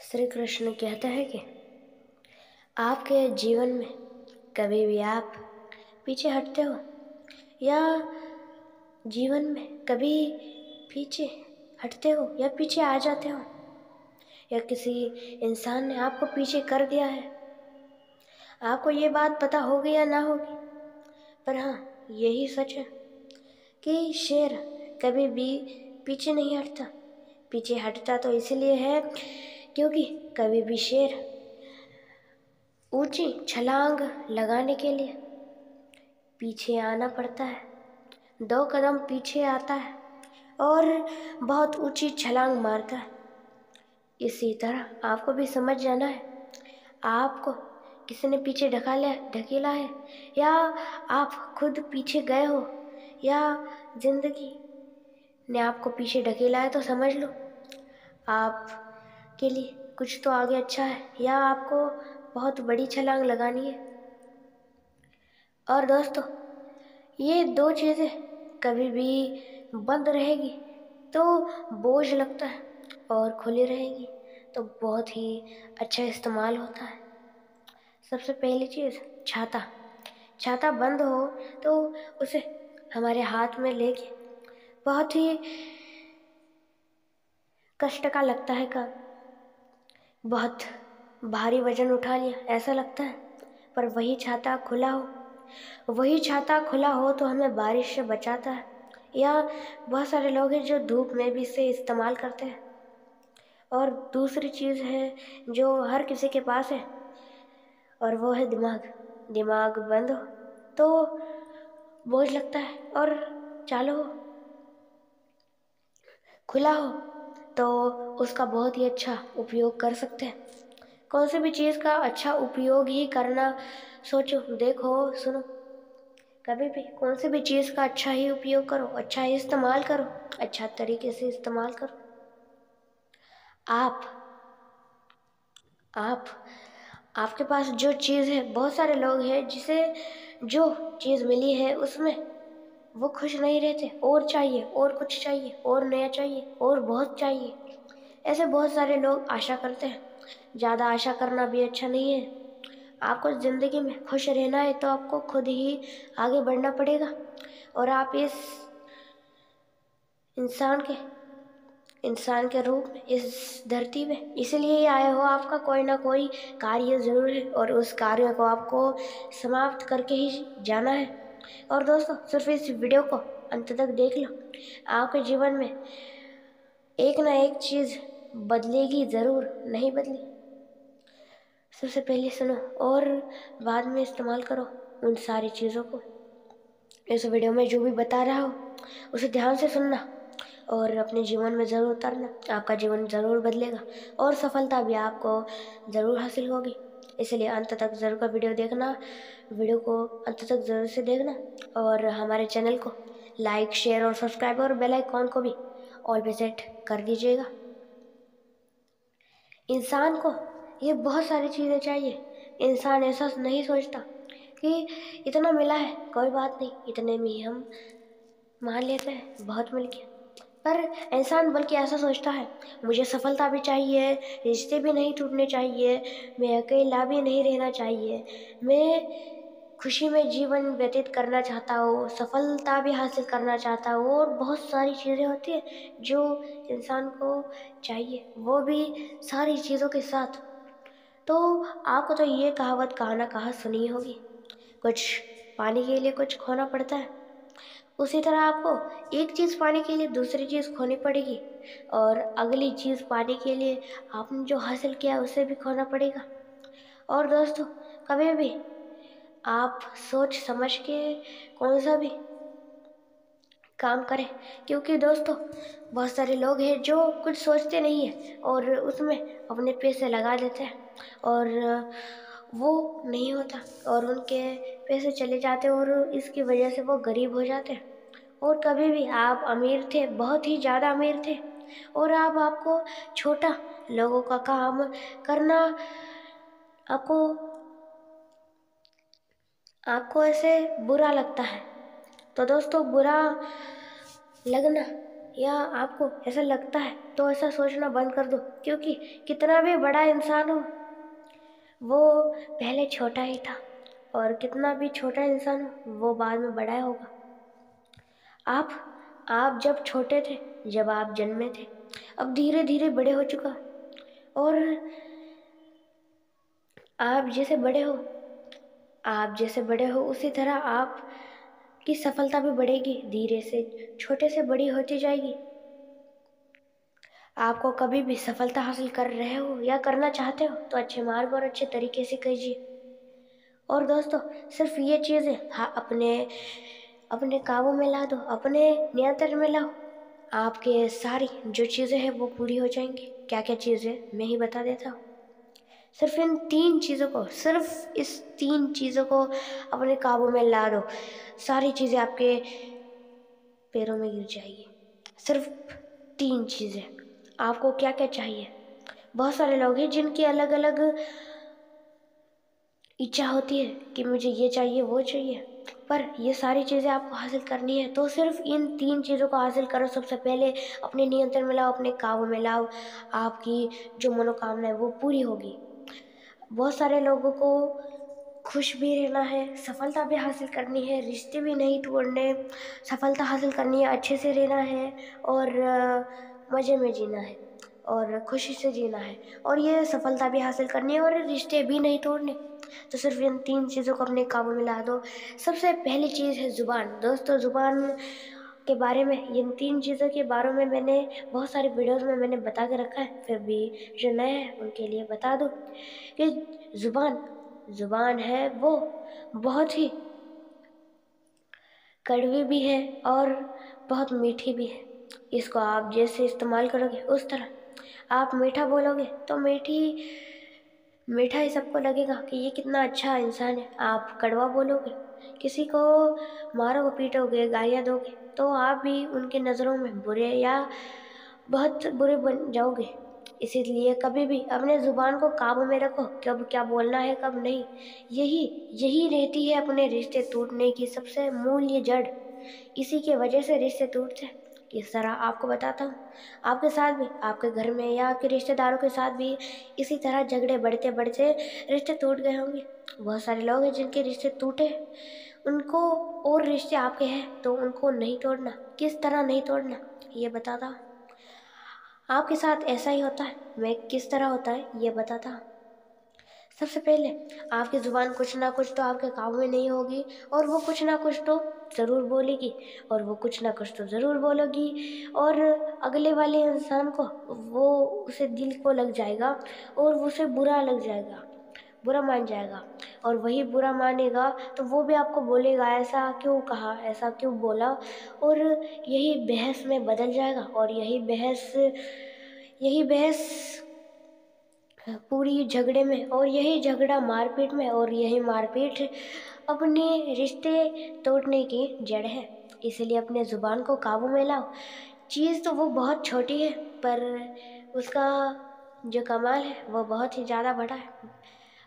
श्री कृष्ण कहता है कि आपके जीवन में कभी भी आप पीछे हटते हो या जीवन में कभी पीछे हटते हो या पीछे आ जाते हो या किसी इंसान ने आपको पीछे कर दिया है, आपको ये बात पता होगी या ना होगी, पर हाँ यही सच है कि शेर कभी भी पीछे नहीं हटता। पीछे हटता तो इसलिए है क्योंकि कभी भी शेर ऊंची छलांग लगाने के लिए पीछे आना पड़ता है, 2 कदम पीछे आता है और बहुत ऊंची छलांग मारता है। इसी तरह आपको भी समझ जाना है, आपको किसी ने पीछे ढकेला है या आप खुद पीछे गए हो या जिंदगी ने आपको पीछे ढकेला है, तो समझ लो आप के लिए कुछ तो आगे अच्छा है या आपको बहुत बड़ी छलांग लगानी है। और दोस्तों, ये 2 चीज़ें कभी भी बंद रहेगी तो बोझ लगता है और खुली रहेगी तो बहुत ही अच्छा इस्तेमाल होता है। सबसे पहली चीज़ छाता बंद हो तो उसे हमारे हाथ में लेके बहुत ही कष्ट का लगता है काम, बहुत भारी वजन उठा लिया ऐसा लगता है। पर वही छाता खुला हो तो हमें बारिश से बचाता है। या बहुत सारे लोग हैं जो धूप में भी इसे इस्तेमाल करते हैं। और दूसरी चीज़ है जो हर किसी के पास है और वो है दिमाग बंद हो तो बोझ लगता है और चालू हो खुला हो तो उसका बहुत ही अच्छा उपयोग कर सकते हैं। कौन सी भी चीज़ का अच्छा उपयोग ही करना सोचो, देखो, सुनो, कभी भी कौन सी भी चीज़ का अच्छा ही उपयोग करो, अच्छा ही इस्तेमाल करो, अच्छा तरीके से इस्तेमाल करो। आपके पास जो चीज़ है, बहुत सारे लोग हैं जिसे जो चीज़ मिली है उसमें वो खुश नहीं रहते, और चाहिए, और कुछ चाहिए, और नया चाहिए, और बहुत चाहिए। ऐसे बहुत सारे लोग आशा करते हैं। ज़्यादा आशा करना भी अच्छा नहीं है। आपको ज़िंदगी में खुश रहना है तो आपको खुद ही आगे बढ़ना पड़ेगा। और आप इस इंसान के रूप में इस धरती में इसलिए ही आए हो। आपका कोई ना कोई कार्य ज़रूर है और उस कार्य को आपको समाप्त करके ही जाना है। और दोस्तों, सिर्फ इस वीडियो को अंत तक देख लो, आपके जीवन में एक ना एक चीज़ बदलेगी ज़रूर। नहीं बदली, सबसे पहले सुनो और बाद में इस्तेमाल करो उन सारी चीज़ों को। इस वीडियो में जो भी बता रहा हो उसे ध्यान से सुनना और अपने जीवन में ज़रूर उतारना। आपका जीवन ज़रूर बदलेगा और सफलता भी आपको ज़रूर हासिल होगी। इसलिए अंत तक ज़रूर का वीडियो को अंत तक ज़रूर से देखना और हमारे चैनल को लाइक, शेयर और सब्सक्राइब और बेल आइकॉन को भी ऑल पे सेट कर दीजिएगा। इंसान को ये बहुत सारी चीज़ें चाहिए। इंसान ऐसा नहीं सोचता कि इतना मिला है, कोई बात नहीं, इतने में ही हम मान लेते हैं, बहुत मिल गया। पर इंसान बल्कि ऐसा सोचता है, मुझे सफलता भी चाहिए, रिश्ते भी नहीं टूटने चाहिए, मैं अकेला भी नहीं रहना चाहिए, मैं खुशी में जीवन व्यतीत करना चाहता हूँ, सफलता भी हासिल करना चाहता हूँ और बहुत सारी चीज़ें होती हैं जो इंसान को चाहिए, वो भी सारी चीज़ों के साथ। तो आपको तो ये कहावत कहाँ सुनी होगी, कुछ पाने के लिए कुछ खोना पड़ता है। उसी तरह आपको एक चीज़ पाने के लिए दूसरी चीज़ खोनी पड़ेगी और अगली चीज़ पाने के लिए आपने जो हासिल किया उसे भी खोना पड़ेगा। और दोस्तों, कभी भी आप सोच समझ के कौन सा भी काम करें, क्योंकि दोस्तों बहुत सारे लोग हैं जो कुछ सोचते नहीं हैं और उसमें अपने पैसे लगा देते हैं और वो नहीं होता और उनके पैसे चले जाते हैं और इसकी वजह से वो गरीब हो जाते हैं। और कभी भी आप अमीर थे, बहुत ही ज़्यादा अमीर थे, और अब आपको छोटा लोगों का काम करना आपको ऐसे बुरा लगता है। तो दोस्तों, बुरा लगना या आपको ऐसा लगता है तो ऐसा सोचना बंद कर दो, क्योंकि कितना भी बड़ा इंसान हो वो पहले छोटा ही था, और कितना भी छोटा इंसान हो वो बाद में बड़ा होगा। आप जब छोटे थे, जब आप जन्मे थे, अब धीरे धीरे बड़े हो चुका, और आप जैसे बड़े हो उसी तरह आपकी सफलता भी बढ़ेगी, धीरे से छोटे से बड़ी होती जाएगी। आपको कभी भी सफलता हासिल कर रहे हो या करना चाहते हो तो अच्छे मार्ग और अच्छे तरीके से कीजिए। और दोस्तों, सिर्फ ये चीज़ें अपने काबू में ला दो, अपने नियंत्रण में लाओ, आपके सारी जो चीज़ें हैं वो पूरी हो जाएंगी। क्या क्या चीज़ें मैं ही बता देता हूँ। सिर्फ इस 3 चीज़ों को अपने काबू में ला दो, सारी चीज़ें आपके पैरों में गिर जाएगी। सिर्फ 3 चीज़ें। आपको क्या क्या चाहिए? बहुत सारे लोग हैं जिनकी अलग अलग इच्छा होती है कि मुझे ये चाहिए वो चाहिए, पर ये सारी चीज़ें आपको हासिल करनी है तो सिर्फ इन 3 चीज़ों को हासिल करो। सबसे पहले अपने नियंत्रण में लाओ, अपने काबू में लाओ, आपकी जो मनोकामना है वो पूरी होगी। बहुत सारे लोगों को खुश भी रहना है, सफलता भी हासिल करनी है, रिश्ते भी नहीं तोड़ने, सफलता हासिल करनी है, अच्छे से रहना है, और मज़े में जीना है, और खुशी से जीना है, और ये सफलता भी हासिल करनी है और रिश्ते भी नहीं तोड़ने। तो सिर्फ इन 3 चीज़ों को अपने काबू में ला दो। सबसे पहली चीज़ है ज़ुबान। दोस्तों, ज़ुबान के बारे में, इन 3 चीज़ों के बारे में मैंने बहुत सारे वीडियोस में मैंने बता के रखा है, फिर भी जो नए हैं उनके लिए बता दूँ कि ज़ुबान है वो बहुत ही कड़वी भी है और बहुत मीठी भी है। इसको आप जैसे इस्तेमाल करोगे उस तरह। आप मीठा बोलोगे तो मीठा ही सबको लगेगा कि ये कितना अच्छा इंसान है। आप कड़वा बोलोगे, किसी को मारोगे, पीटोगे, गालियाँ दोगे तो आप भी उनकी नज़रों में बुरे या बहुत बुरे बन जाओगे। इसीलिए कभी भी अपने ज़ुबान को काबू में रखो, कब क्या बोलना है कब नहीं। यही रहती है अपने रिश्ते टूटने की सबसे मूल्य जड़। इसी के वजह से रिश्ते टूटते हैं। किस तरह आपको बताता हूँ। आपके साथ भी, आपके घर में या आपके रिश्तेदारों के साथ भी इसी तरह झगड़े बढ़ते बढ़ते रिश्ते टूट गए होंगे। बहुत सारे लोग हैं जिनके रिश्ते टूटे, उनको और रिश्ते आपके हैं तो उनको नहीं तोड़ना। किस तरह नहीं तोड़ना ये बताता हूँ। आपके साथ ऐसा ही होता है, मैं किस तरह होता है ये बताता हूँ। सबसे पहले आपकी ज़ुबान कुछ ना कुछ तो आपके काबू में नहीं होगी, और वो कुछ ना कुछ तो ज़रूर बोलेगी, और वो कुछ ना कुछ तो ज़रूर बोलेगी, और अगले वाले इंसान को वो उसे दिल को लग जाएगा और उसे बुरा लग जाएगा, बुरा मान जाएगा, और वही बुरा मानेगा तो वो भी आपको बोलेगा ऐसा क्यों कहा, ऐसा क्यों बोला, और यही बहस में बदल जाएगा, और यही बहस पूरी झगड़े में, और यही झगड़ा मारपीट में, और यही मारपीट अपने रिश्ते तोड़ने की जड़ है। इसलिए अपने ज़ुबान को काबू में लाओ। चीज़ तो वो बहुत छोटी है, पर उसका जो कमाल है वो बहुत ही ज़्यादा बड़ा है।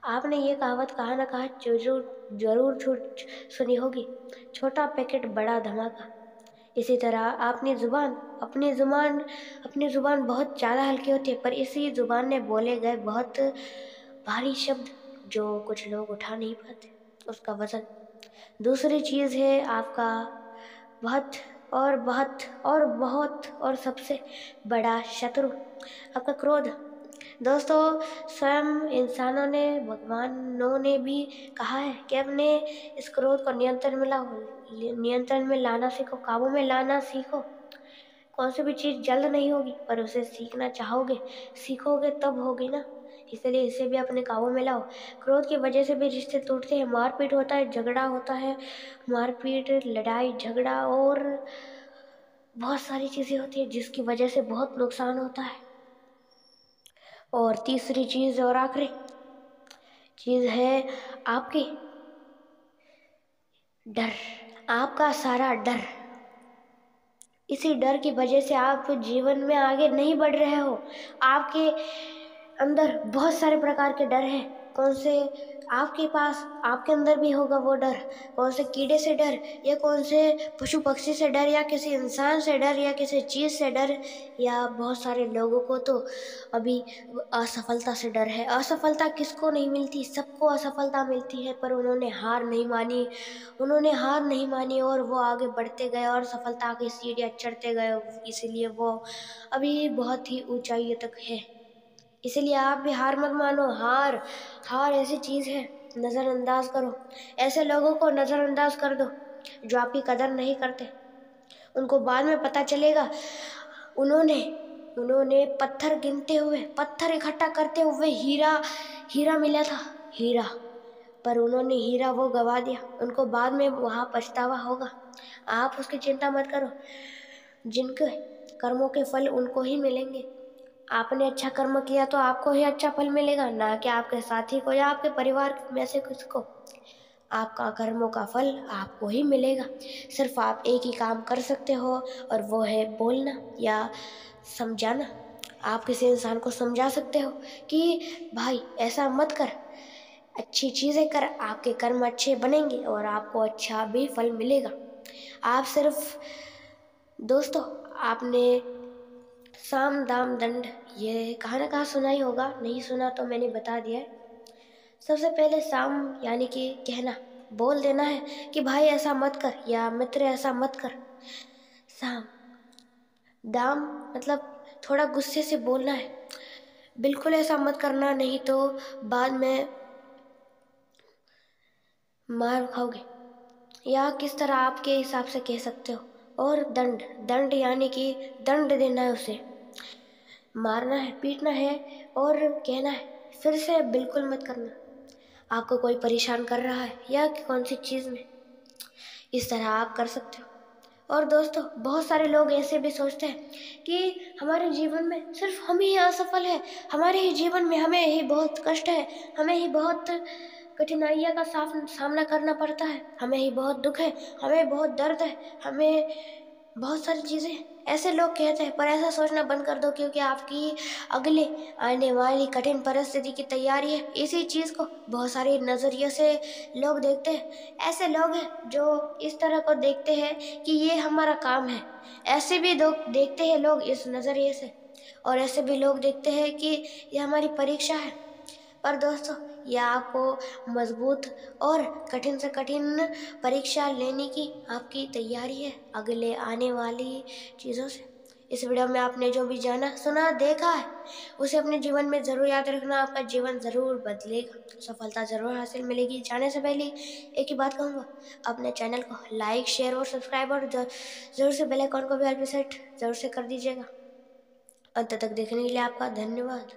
आपने ये कहावत कहा ना कहा जरूर सुनी होगी, छोटा पैकेट बड़ा धमाका। इसी तरह अपनी ज़ुबान बहुत ज़्यादा हल्की होती है, पर इसी ज़ुबान में बोले गए बहुत भारी शब्द जो कुछ लोग उठा नहीं पाते, उसका वज़न। दूसरी चीज़ है आपका बहुत और सबसे बड़ा शत्रु, आपका क्रोध। दोस्तों, स्वयं इंसानों ने, भगवानों ने भी कहा है कि अपने इस क्रोध को नियंत्रण में लाना सीखो, काबू में लाना सीखो। कौन सी भी चीज़ जल्द नहीं होगी, पर उसे सीखोगे तब होगी ना। इसलिए इसे भी अपने काबू में लाओ। क्रोध की वजह से भी रिश्ते टूटते हैं, मारपीट होता है, झगड़ा होता है, मारपीट, लड़ाई झगड़ा और बहुत सारी चीज़ें होती है जिसकी वजह से बहुत नुकसान होता है। और तीसरी चीज़ और आखिरी चीज़ है आपकी डर, आपका सारा डर। इसी डर की वजह से आप जीवन में आगे नहीं बढ़ रहे हो। आपके अंदर बहुत सारे प्रकार के डर हैं, कौन से आपके पास, आपके अंदर भी होगा वो डर, कौन से कीड़े से डर, या कौन से पशु पक्षी से डर, या किसी इंसान से डर, या किसी चीज़ से डर, या बहुत सारे लोगों को तो अभी असफलता से डर है। असफलता किसको नहीं मिलती, सबको असफलता मिलती है, पर उन्होंने हार नहीं मानी और वो आगे बढ़ते गए और सफलता की सीढ़ियाँ चढ़ते गए, इसीलिए वो अभी बहुत ही ऊंचाइयों तक है। इसलिए आप भी हार मत मानो। हार ऐसी चीज़ है, नज़रअंदाज करो। ऐसे लोगों को नज़रअंदाज कर दो जो आपकी कदर नहीं करते। उनको बाद में पता चलेगा, उन्होंने पत्थर गिनते हुए, पत्थर इकट्ठा करते हुए हीरा मिला था, हीरा, पर उन्होंने हीरा वो गवा दिया। उनको बाद में वहाँ पछतावा होगा। आप उसकी चिंता मत करो। जिनके कर्मों के फल उनको ही मिलेंगे। आपने अच्छा कर्म किया तो आपको ही अच्छा फल मिलेगा, ना कि आपके साथी को या आपके परिवार में से किसको। आपका कर्मों का फल आपको ही मिलेगा। सिर्फ आप एक ही काम कर सकते हो, और वो है बोलना या समझाना। आप किसी इंसान को समझा सकते हो कि भाई ऐसा मत कर, अच्छी चीज़ें कर, आपके कर्म अच्छे बनेंगे और आपको अच्छा भी फल मिलेगा। आप सिर्फ, दोस्तों, आपने साम दाम दंड ये कहाँ ना कहाँ सुना ही होगा, नहीं सुना तो मैंने बता दिया है। सबसे पहले साम यानी कि कहना, बोल देना है कि भाई ऐसा मत कर या मित्र ऐसा मत कर। साम दाम मतलब थोड़ा गुस्से से बोलना है, बिल्कुल ऐसा मत करना, नहीं तो बाद में मार खाओगे, या किस तरह आपके हिसाब से कह सकते हो। और दंड यानी कि दंड देना है, उसे मारना है, पीटना है और कहना है फिर से बिल्कुल मत करना। आपको कोई परेशान कर रहा है या कौन सी चीज़ में, इस तरह आप कर सकते हो। और दोस्तों, बहुत सारे लोग ऐसे भी सोचते हैं कि हमारे जीवन में सिर्फ हम ही असफल है, हमारे ही जीवन में हमें ही बहुत कष्ट है, हमें ही बहुत कठिनाइयों का सामना करना पड़ता है, हमें ही बहुत दुख है, हमें बहुत दर्द है, हमें बहुत सारी चीज़ें। ऐसे लोग कहते हैं, पर ऐसा सोचना बंद कर दो, क्योंकि आपकी अगले आने वाली कठिन परिस्थिति की तैयारी है। इसी चीज़ को बहुत सारे नज़रिए से लोग देखते हैं। ऐसे लोग हैं जो इस तरह को देखते हैं कि ये हमारा काम है, ऐसे भी लोग देखते हैं लोग इस नज़रिए से, और ऐसे भी लोग देखते हैं कि ये हमारी परीक्षा है। पर दोस्तों, यह आपको मजबूत और कठिन से कठिन परीक्षा लेने की आपकी तैयारी है अगले आने वाली चीज़ों से। इस वीडियो में आपने जो भी जाना, सुना, देखा है, उसे अपने जीवन में ज़रूर याद रखना। आपका जीवन ज़रूर बदलेगा, सफलता ज़रूर हासिल मिलेगी। जाने से पहले एक ही बात कहूँगा, अपने चैनल को लाइक, शेयर और सब्सक्राइब, और ज़रूर से बेल आइकन को भी ऑल पे सेट ज़रूर से कर दीजिएगा। अंत तक देखने के लिए आपका धन्यवाद।